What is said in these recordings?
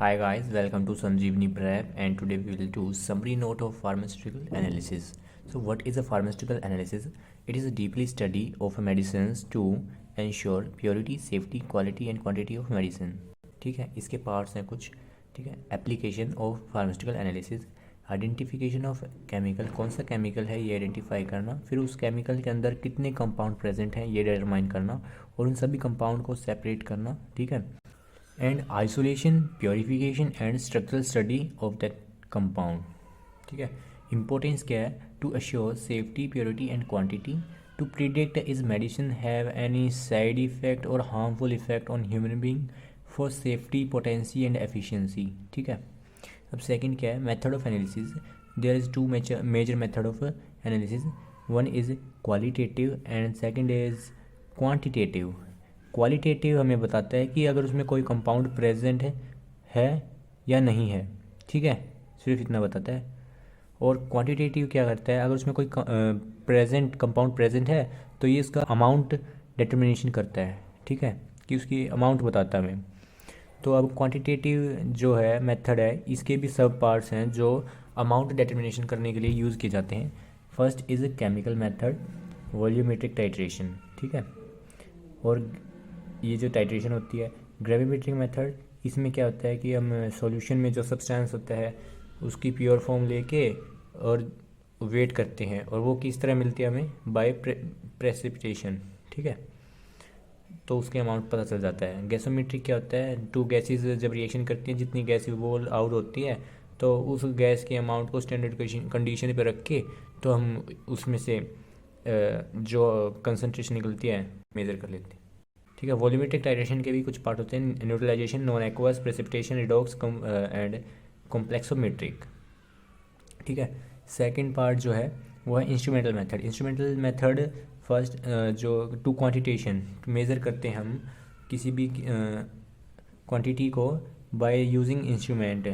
Hi guys, welcome to Sanjeevani Prep, and today we will do summary note of pharmaceutical analysis. So what is a pharmaceutical analysis? It is a deeply study of medicines to ensure purity, safety, quality and quantity of medicine. ठीक है, इसके parts हैं कुछ. ठीक है, application of pharmaceutical analysis, identification of chemical, कौन सा chemical है ये आइडेंटिफाई करना, फिर उस केमिकल के अंदर कितने कंपाउंड प्रेजेंट हैं ये डिटरमाइन करना और उन सभी कंपाउंड को सेपरेट करना. ठीक है, and isolation, purification and structural study of that compound. ठीक है, इम्पोर्टेंस क्या है? To assure safety, purity and quantity, to predict is medicine have any side effect और harmful effect on human being, for safety, potency and efficiency. ठीक है, अब second क्या है? Method of analysis. There is two major method of analysis. One is qualitative and second is quantitative. Qualitative हमें बताता है कि अगर उसमें कोई कंपाउंड प्रेजेंट है या नहीं है. ठीक है, सिर्फ इतना बताता है. और क्वांटिटेटिव क्या करता है? अगर उसमें कोई कंपाउंड प्रेजेंट है तो ये इसका अमाउंट डिटर्मिनेशन करता है. ठीक है, कि उसकी अमाउंट बताता है हमें. तो अब क्वांटिटेटिव जो है मेथड है, इसके भी सब पार्ट्स हैं जो अमाउंट डिटर्मिनेशन करने के लिए यूज़ किए जाते हैं. First is a chemical method, volumetric titration. ठीक है, और ये जो टाइट्रेशन होती है ग्रेविमेट्रिक मेथड, इसमें क्या होता है कि हम सॉल्यूशन में जो सब्सटेंस होता है उसकी प्योर फॉर्म लेके और वेट करते हैं, और वो किस तरह मिलती है हमें? By precipitation. ठीक है, तो उसके अमाउंट पता चल जाता है. गैसोमेट्रिक क्या होता है? टू गैसेस जब रिएक्शन करती हैं, जितनी गैस वो आउट होती है तो उस गैस के अमाउंट को स्टैंडर्ड कंडीशन पे रख के तो हम उसमें से जो कंसनट्रेशन निकलती है मेज़र कर लेते हैं. ठीक है, वॉल्यूमेट्रिक टाइट्रेशन के भी कुछ पार्ट होते हैं. Neutralization, non aqueous, precipitation, redox and complexometric. ठीक है, सेकंड पार्ट जो है वो है instrumental method. Instrumental method first जो टू क्वांटिटेशन मेज़र करते हैं हम किसी भी क्वांटिटी को बाय यूजिंग इंस्ट्रूमेंट.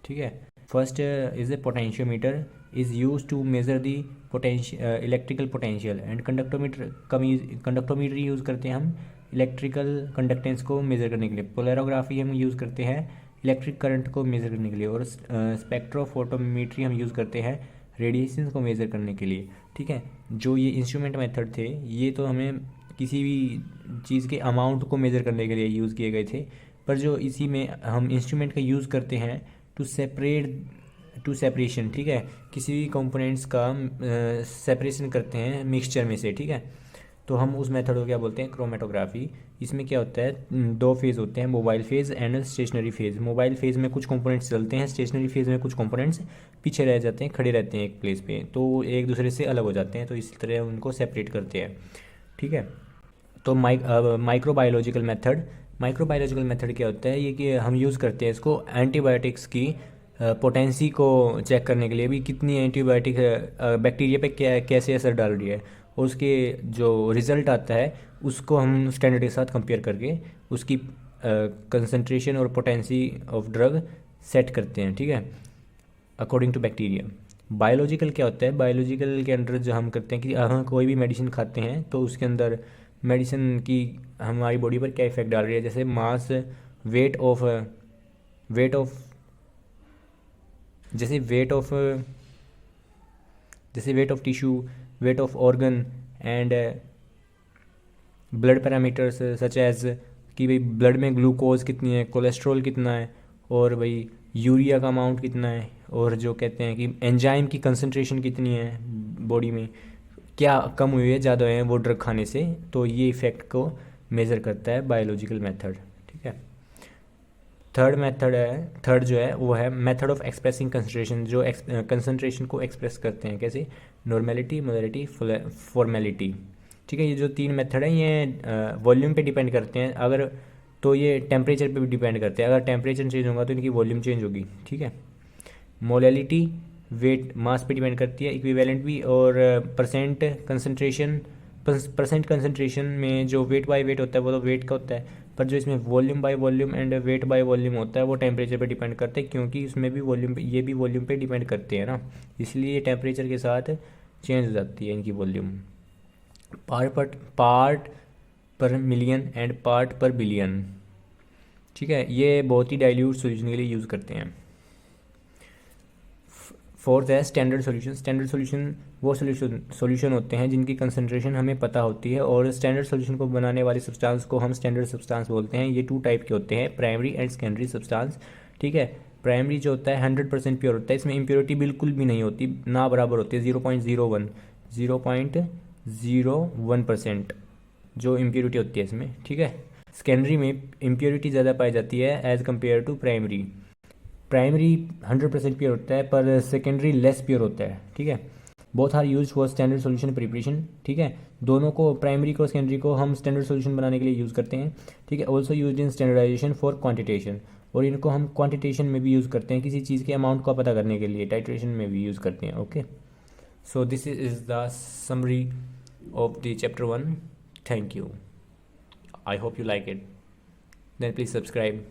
ठीक है, first is a potentiometer is use to measure the electrical potential, and conductometer use करते हैं हम इलेक्ट्रिकल कंडक्टेंस को मेज़र करने के लिए. पोलैरोग्राफी हम यूज़ करते हैं इलेक्ट्रिक करंट को मेज़र करने के लिए, और स्पेक्ट्रोफोटोमेट्री हम यूज़ करते हैं रेडिएशन को मेज़र करने के लिए. ठीक है, जो ये इंस्ट्रूमेंट मेथड थे ये तो हमें किसी भी चीज़ के अमाउंट को मेज़र करने के लिए यूज़ किए गए थे, पर जो इसी में हम इंस्ट्रूमेंट का यूज़ करते हैं टू सेपरेशन. ठीक है, किसी भी कंपोनेंट्स का सेपरेशन करते हैं मिक्सचर में से. ठीक है, तो हम उस मेथड को क्या बोलते हैं? क्रोमेटोग्राफी. इसमें क्या होता है? दो फेज़ होते हैं, mobile phase and stationary phase. Mobile phase में कुछ कंपोनेंट्स चलते हैं, स्टेशनरी फेज़ में कुछ कंपोनेंट्स पीछे रह जाते हैं, खड़े रहते हैं एक प्लेस पे, तो एक दूसरे से अलग हो जाते हैं, तो इसी तरह उनको सेपरेट करते हैं. ठीक है, तो माइक्रोबायोलॉजिकल मेथड. माइक्रोबायोलॉजिकल मेथड क्या होता है? ये कि हम यूज़ करते हैं इसको एंटीबायोटिक्स की पोटेंसी को चेक करने के लिए भी, कितनी एंटीबायोटिक बैक्टीरिया पे कैसे असर डाल रही है, और उसके जो रिज़ल्ट आता है उसको हम स्टैंडर्ड के साथ कंपेयर करके उसकी कंसंट्रेशन और पोटेंसी ऑफ ड्रग सेट करते हैं. ठीक है, अकॉर्डिंग टू बैक्टीरिया. बायोलॉजिकल क्या होता है? बायोलॉजिकल के अंदर जो हम करते हैं कि हम कोई भी मेडिसिन खाते हैं तो उसके अंदर मेडिसिन की हमारी बॉडी पर क्या इफेक्ट डाल रही है. जैसे मास, वेट ऑफ जैसे weight of tissue, weight of organ and blood parameters such as कि भाई ब्लड में ग्लूकोज कितनी है, कोलेस्ट्रॉल कितना है, और भाई यूरिया का अमाउंट कितना है, और जो कहते हैं कि एंजाइम की कंसंट्रेशन कितनी है बॉडी में, क्या कम हुई है ज़्यादा हुए हैं वो ड्रग खाने से. तो ये इफ़ेक्ट को मेज़र करता है बायोलॉजिकल मेथड. ठीक है, थर्ड जो है वो है मेथड ऑफ एक्सप्रेसिंग कंसंट्रेशन, जो कंसंट्रेशन को एक्सप्रेस करते हैं कैसे? Normality, molarity, formality. ठीक है, ये जो तीन मेथड हैं ये वॉल्यूम पे डिपेंड करते हैं. अगर तो ये टेम्परेचर पे भी डिपेंड करते हैं, अगर टेम्परेचर चेंज होगा तो इनकी वॉल्यूम चेंज होगी. ठीक है, मोलैलिटी वेट मास पे डिपेंड करती है, इक्विवेलेंट भी, और परसेंट कंसंट्रेशन में जो वेट बाय वेट होता है वो तो वेट का होता है, पर जो इसमें volume by volume and weight by volume होता है वो टेम्परेचर पे डिपेंड करते हैं, क्योंकि इसमें भी वॉल्यूम पे, ये भी वॉल्यूम पे डिपेंड करते हैं ना, इसलिए टेम्परेचर के साथ चेंज हो जाती है इनकी वॉल्यूम. पार्ट पर मिलियन एंड पार्ट पर बिलियन. ठीक है, ये बहुत ही डाइल्यूट सोल्यूशन के लिए यूज़ करते हैं। फोर्थ है स्टैंडर्ड सॉल्यूशन। स्टैंडर्ड सॉल्यूशन वो सॉल्यूशन होते हैं जिनकी कंसंट्रेशन हमें पता होती है, और स्टैंडर्ड सॉल्यूशन को बनाने वाली सब्सटेंस को हम स्टैंडर्ड सब्सटेंस बोलते हैं। ये 2 टाइप के होते हैं, प्राइमरी एंड सेकेंडरी सब्सटेंस। ठीक है, प्राइमरी जो होता है 100% प्योर होता है, इसमें इम्प्योरिटी बिल्कुल भी नहीं होती, ना बराबर होती है, 0.01% जो इम्प्योरिटी होती है इसमें। ठीक है, सेकेंडरी में इम्प्योरिटी ज़्यादा पाई जाती है as compare to primary. Primary 100% pure होता है, पर सेकेंडरी लेस प्योर होता है। ठीक है, both are use for standard solution preparation. ठीक है, दोनों को, प्राइमरी को सेकेंडरी को हम स्टैंडर्ड सॉल्यूशन बनाने के लिए यूज़ करते हैं। ठीक है, also use in standardization for quantitation, और इनको हम क्वांटिटेशन में भी यूज़ करते हैं, किसी चीज़ के अमाउंट को पता करने के लिए टाइट्रेशन में भी यूज़ करते हैं। Okay, so this is the summary of the chapter 1। Thank you, I hope you like it, then please subscribe.